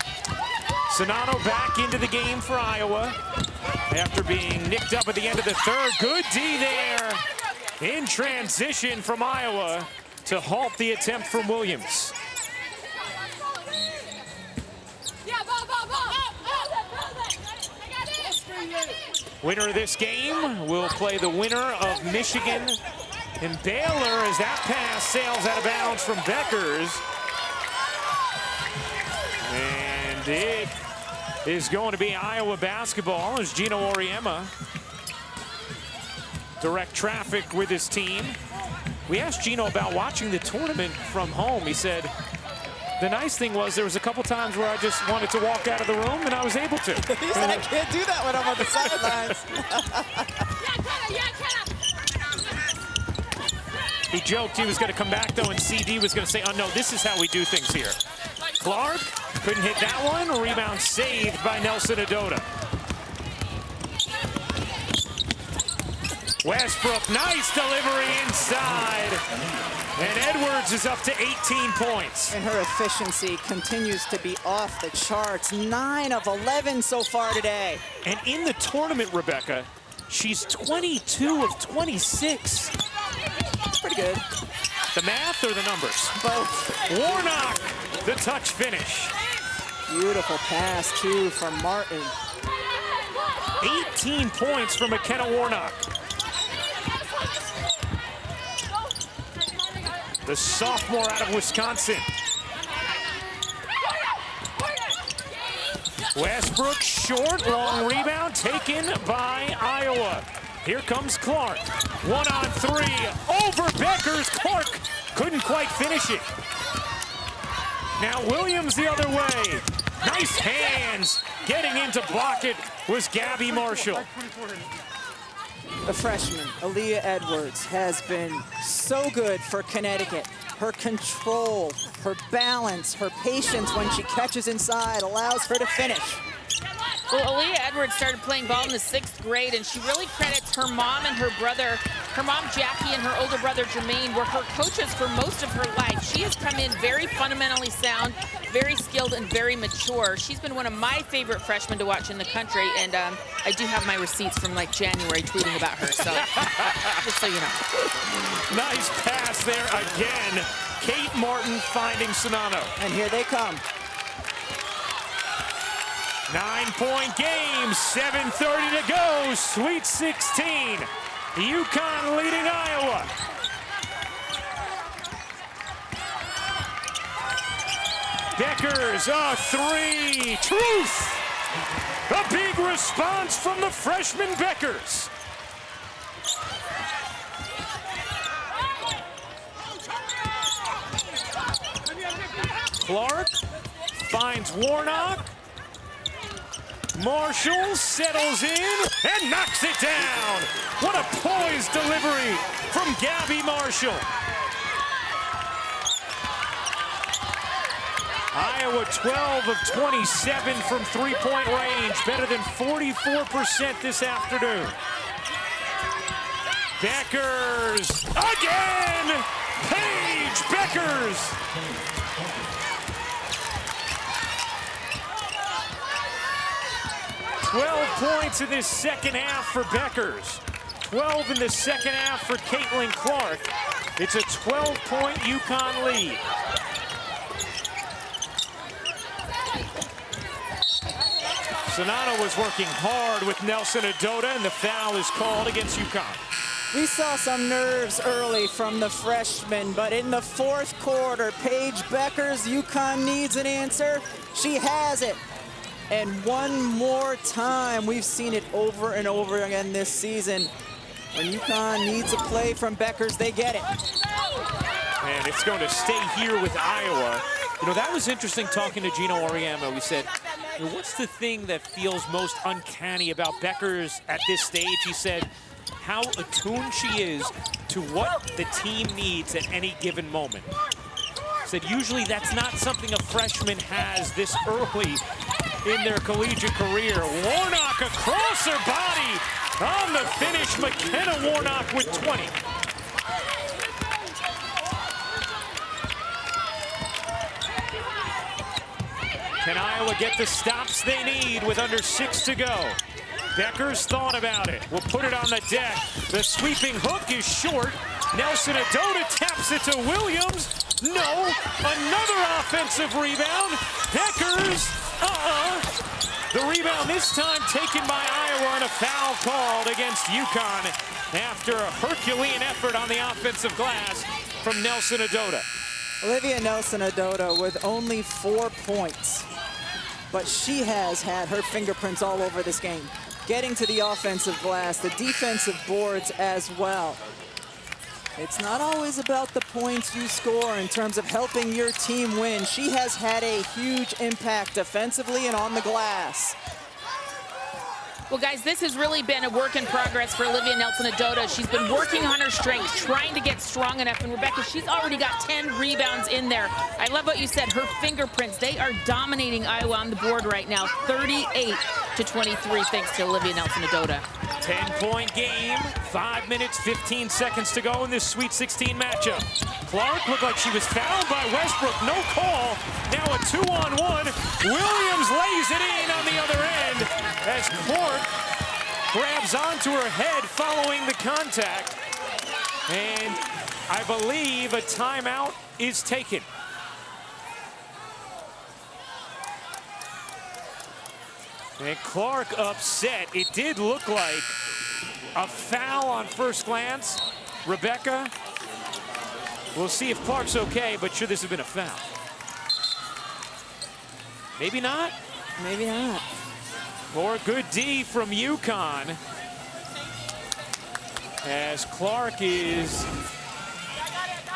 Sonano back into the game for Iowa after being nicked up at the end of the third. Good D there in transition from Iowa to halt the attempt from Williams. Winner of this game will play the winner of Michigan and Baylor as that pass sails out of bounds from Bueckers. And it is going to be Iowa basketball as Gino Auriemma direct traffic with his team. We asked Gino about watching the tournament from home. He said, the nice thing was there was a couple times where I just wanted to walk out of the room and I was able to. He said, I can't do that when I'm on the sidelines. He joked he was going to come back though and CD was going to say, oh no, this is how we do things here. Clark couldn't hit that one. Rebound saved by Nelson Adota. Westbrook, nice delivery inside. And Edwards is up to 18 points. And her efficiency continues to be off the charts. 9 of 11 so far today. And in the tournament, Rebecca, she's 22 of 26. Pretty good. The math or the numbers? Both. Warnock, the touch finish. Beautiful pass, too, from Martin. 18 points for McKenna Warnock. The sophomore out of Wisconsin. Westbrook short, long rebound taken by Iowa. Here comes Clark. 1-on-3 over Bueckers. Clark couldn't quite finish it. Now Williams the other way. Nice hands. Getting in to block it was Gabby Marshall. The freshman, Aaliyah Edwards, has been so good for Connecticut. Her control, her balance, her patience when she catches inside allows her to finish. Well, Aaliyah Edwards started playing ball in the 6th grade, and she really credits her mom and her brother. Her mom, Jackie, and her older brother, Jermaine, were her coaches for most of her life. She has come in very fundamentally sound, very skilled, and very mature. She's been one of my favorite freshmen to watch in the country, and I do have my receipts from, like, January tweeting about her, so just so you know. Nice pass there again. Kate Martin finding Sonano. And here they come. 9-point game, 7:30 to go, Sweet 16. UConn leading Iowa. Bueckers, a three, truth. A big response from the freshman Bueckers. Clark finds Warnock. Marshall settles in and knocks it down. What a poised delivery from Gabby Marshall. Iowa 12 of 27 from three-point range, better than 44% this afternoon. Bueckers again. Paige Bueckers. Points in this second half for Bueckers. 12 in the second half for Caitlin Clark. It's a 12-point UConn lead. Sonata was working hard with Nelson Adota, and the foul is called against UConn. We saw some nerves early from the freshman, but in the fourth quarter, Paige Bueckers, UConn needs an answer. She has it. And one more time, we've seen it over and over again this season. When UConn needs a play from Bueckers, they get it. And it's going to stay here with Iowa. You know, that was interesting talking to Gino Auriemma. We said, you know, what's the thing that feels most uncanny about Bueckers at this stage? He said, how attuned she is to what the team needs at any given moment. He said, usually that's not something a freshman has this early in their collegiate career. Warnock across her body on the finish. McKenna Warnock with 20. Can Iowa get the stops they need with under 6 to go? Bueckers thought about it. Will put it on the deck. The sweeping hook is short. Nelson Adota taps it to Williams. No, another offensive rebound. Bueckers, The rebound this time taken by Iowa, and a foul called against UConn after a Herculean effort on the offensive glass from Nelson Adota. Olivia Nelson Adota with only 4 points, but she has had her fingerprints all over this game. Getting to the offensive glass, the defensive boards as well. It's not always about the points you score in terms of helping your team win. She has had a huge impact defensively and on the glass. Well, guys, this has really been a work in progress for Olivia Nelson Adota. She's been working on her strength, trying to get strong enough. And Rebecca, she's already got 10 rebounds in there. I love what you said. Her fingerprints, they are dominating Iowa on the board right now. 38-23, thanks to Olivia Nelson Adota. 10-point game, 5 minutes, 15 seconds to go in this Sweet 16 matchup. Clark looked like she was fouled by Westbrook, no call. Now a 2-on-1. Williams lays it in on the other end as Clark grabs onto her head following the contact. And I believe a timeout is taken. And Clark upset. It did look like a foul on first glance. Rebecca, we'll see if Clark's okay, but should this have been a foul? Maybe not. Maybe not. Or good D from UConn. As Clark is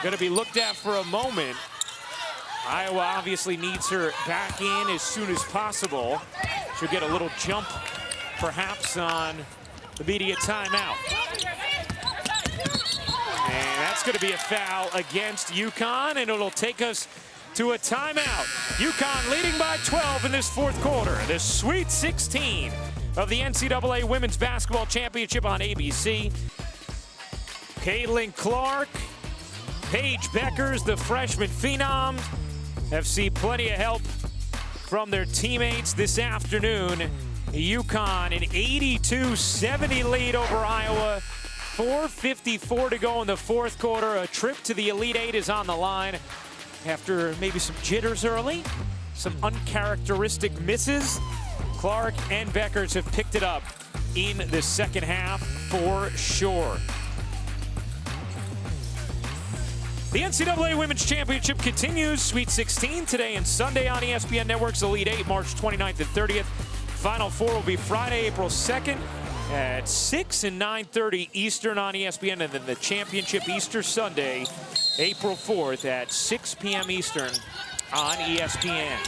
going to be looked at for a moment. Iowa obviously needs her back in as soon as possible. She'll get a little jump, perhaps, on the media timeout. And that's going to be a foul against UConn, and it'll take us to a timeout. UConn leading by 12 in this fourth quarter. The Sweet 16 of the NCAA Women's Basketball Championship on ABC. Caitlin Clark, Paige Bueckers, the freshman phenoms, have seen plenty of help from their teammates this afternoon. UConn an 82-70 lead over Iowa. 4:54 to go in the fourth quarter. A trip to the Elite Eight is on the line after maybe some jitters early, some uncharacteristic misses. Clark and Bueckers have picked it up in the second half for sure. The NCAA Women's Championship continues. Sweet 16 today and Sunday on ESPN Network's Elite Eight, March 29th and 30th. Final four will be Friday, April 2nd at 6 and 9:30 Eastern on ESPN, and then the championship Easter Sunday, April 4th at 6 p.m. Eastern on ESPN.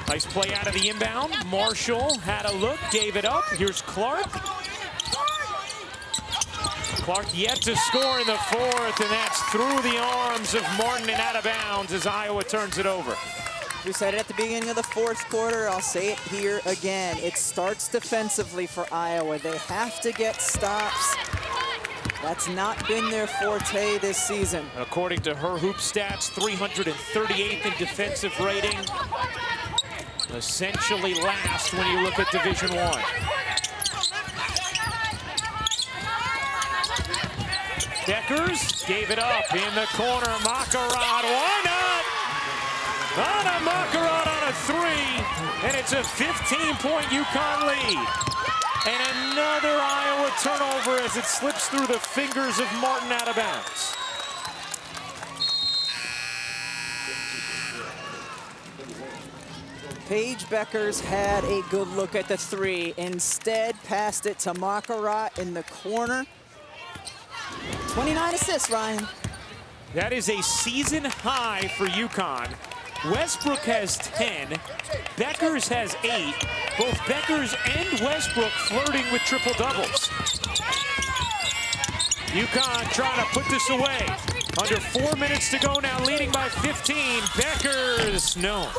Nice play out of the inbound. Marshall had a look, gave it up. Here's Clark. Clark yet to score in the fourth, and that's through the arms of Martin and out of bounds as Iowa turns it over. We said it at the beginning of the fourth quarter. I'll say it here again. It starts defensively for Iowa. They have to get stops That's not been their forte this season. According to her hoop stats, 338th in defensive rating. Essentially last when you look at Division I. Bueckers gave it up in the corner. Makarad, why not? Anna Makarad on a three, and it's a 15-point UConn lead. And another Iowa turnover as it slips through the fingers of Martin out of bounds. Paige Bueckers had a good look at the three. Instead, passed it to Makarad in the corner. 29 assists, Ryan. That is a season high for UConn. Westbrook has 10. Bueckers has 8. Both Bueckers and Westbrook flirting with triple doubles. UConn trying to put this away. Under 4 minutes to go now, leading by 15. Bueckers, no.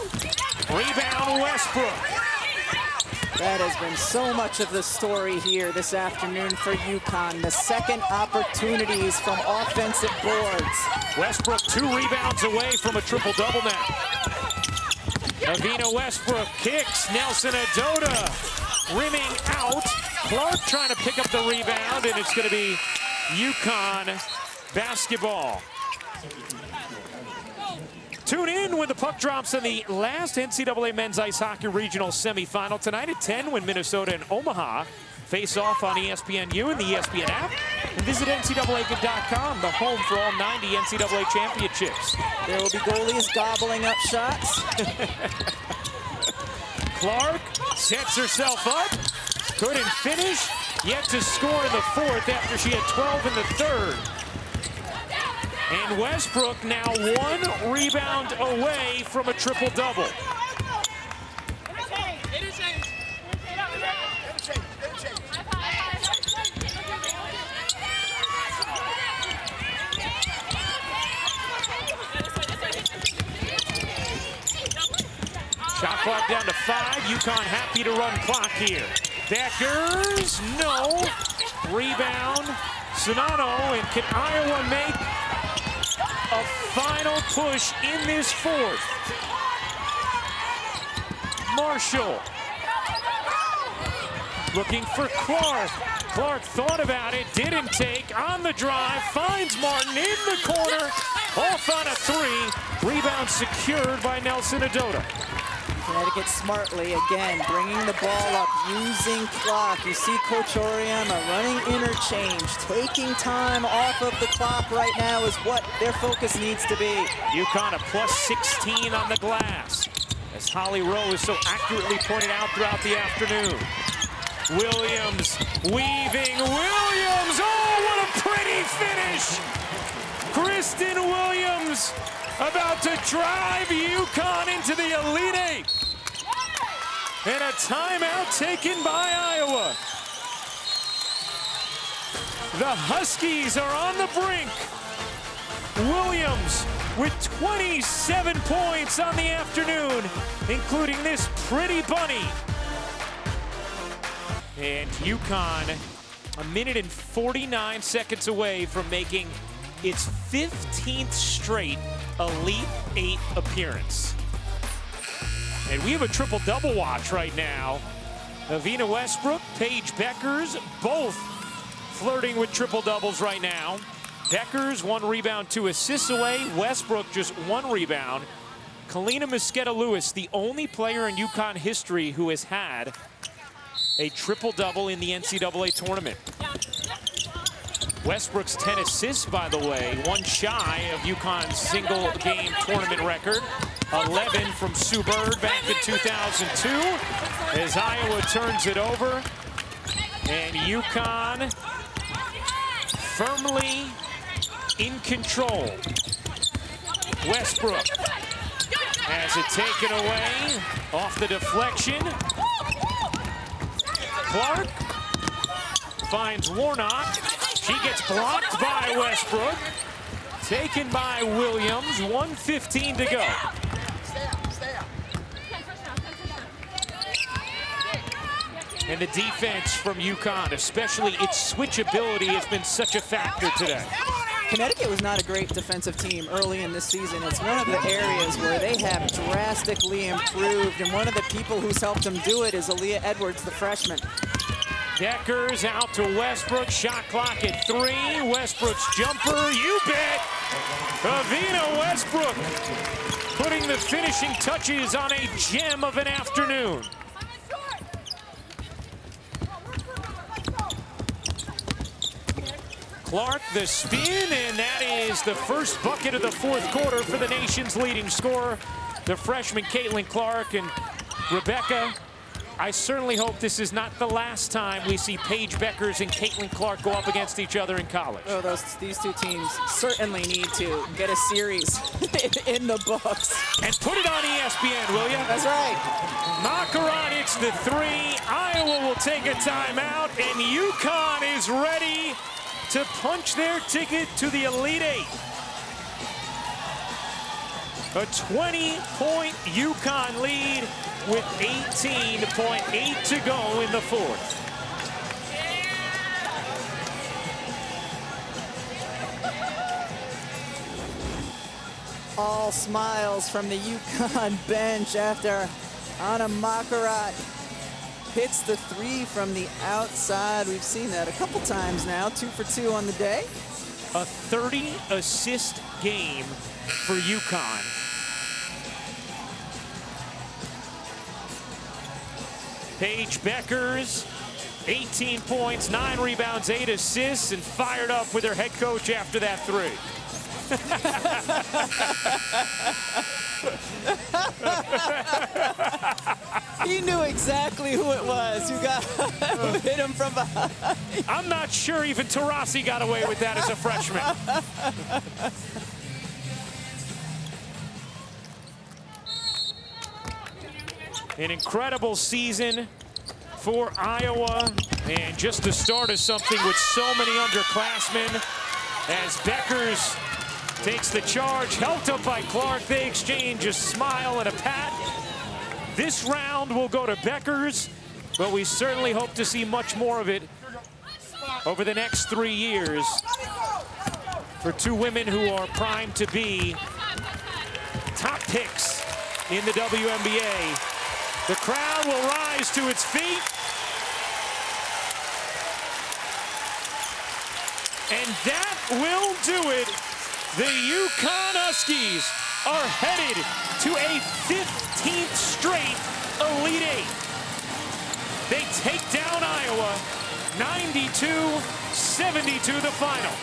Rebound, Westbrook. That has been so much of the story here this afternoon for UConn. The second opportunities from offensive boards. Westbrook 2 rebounds away from a triple-double now. Avina Westbrook kicks. Nelson Adota rimming out. Clark trying to pick up the rebound, and it's going to be UConn basketball. Tune in when the puck drops in the last NCAA men's ice hockey regional semifinal tonight at 10 when Minnesota and Omaha face off on ESPNU and the ESPN app. And visit NCAA.com, the home for all 90 NCAA championships. There will be goalies gobbling up shots. Clark sets herself up. Couldn't finish. Yet to score in the fourth after she had 12 in the third. And Westbrook now 1 rebound away from a triple-double. Shot clock down to 5. UConn happy to run clock here. Bueckers, no. Rebound, Sonano, and can Iowa make a final push in this fourth? Marshall looking for Clark. Clark thought about it, didn't take, on the drive, finds Martin in the corner, off on a 3. Rebound secured by Nelson Adota. Connecticut smartly, again, bringing the ball up, using clock. You see Coach Oriana running interchange, taking time off of the clock right now is what their focus needs to be. UConn a plus 16 on the glass, as Holly Rowe is so accurately pointed out throughout the afternoon. Williams weaving, Williams, oh, what a pretty finish! Kristen Williams about to drive UConn into the Elite Eight. And a timeout taken by Iowa. The Huskies are on the brink. Williams with 27 points on the afternoon, including this pretty bunny. And UConn, 1 minute and 49 seconds away from making its 15th straight Elite Eight appearance. And we have a triple-double watch right now. Avina Westbrook, Paige Bueckers, both flirting with triple-doubles right now. Bueckers, 1 rebound, 2 assists away. Westbrook, just 1 rebound. Kalina Mosqueda-Lewis, the only player in UConn history who has had a triple-double in the NCAA tournament. Westbrook's 10 assists, by the way, 1 shy of UConn's single-game tournament record. 11 from Sue Bird back in 2002 as Iowa turns it over. And UConn firmly in control. Westbrook has it taken away off the deflection. Clark finds Warnock. She gets blocked by Westbrook. Taken by Williams. 1:15 to go. And the defense from UConn, especially its switchability, has been such a factor today. Connecticut was not a great defensive team early in this season. It's one of the areas where they have drastically improved, and one of the people who's helped them do it is Aaliyah Edwards, the freshman. Bueckers out to Westbrook, shot clock at 3. Westbrook's jumper, you bet! Avina Westbrook putting the finishing touches on a gem of an afternoon. Clark the spin, and that is the first bucket of the fourth quarter for the nation's leading scorer, the freshman Caitlin Clark. And Rebecca, I certainly hope this is not the last time we see Paige Bueckers and Caitlin Clark go up against each other in college. Oh, these two teams certainly need to get a series in the books. And put it on ESPN, will you? That's right. Makaron hits the 3. Iowa will take a timeout, and UConn is ready to punch their ticket to the Elite Eight. A 20-point UConn lead with 18.8 to go in the fourth. All smiles from the UConn bench after Anna Makarat hits the 3 from the outside. We've seen that a couple times now, 2 for 2 on the day. A 30-assist game for UConn. Paige Bueckers, 18 points, 9 rebounds, 8 assists, and fired up with her head coach after that 3. He knew exactly who it was who hit him from behind. I'm not sure even Taurasi got away with that as a freshman. An incredible season for Iowa, and just the start of something with so many underclassmen. As Bueckers takes the charge, helped up by Clark. They exchange a smile and a pat. This round will go to Bueckers, but we certainly hope to see much more of it over the next 3 years for 2 women who are primed to be top picks in the WNBA. The crowd will rise to its feet. And that will do it. The UConn Huskies are headed to a 15th straight Elite Eight. They take down Iowa, 92-72 the final.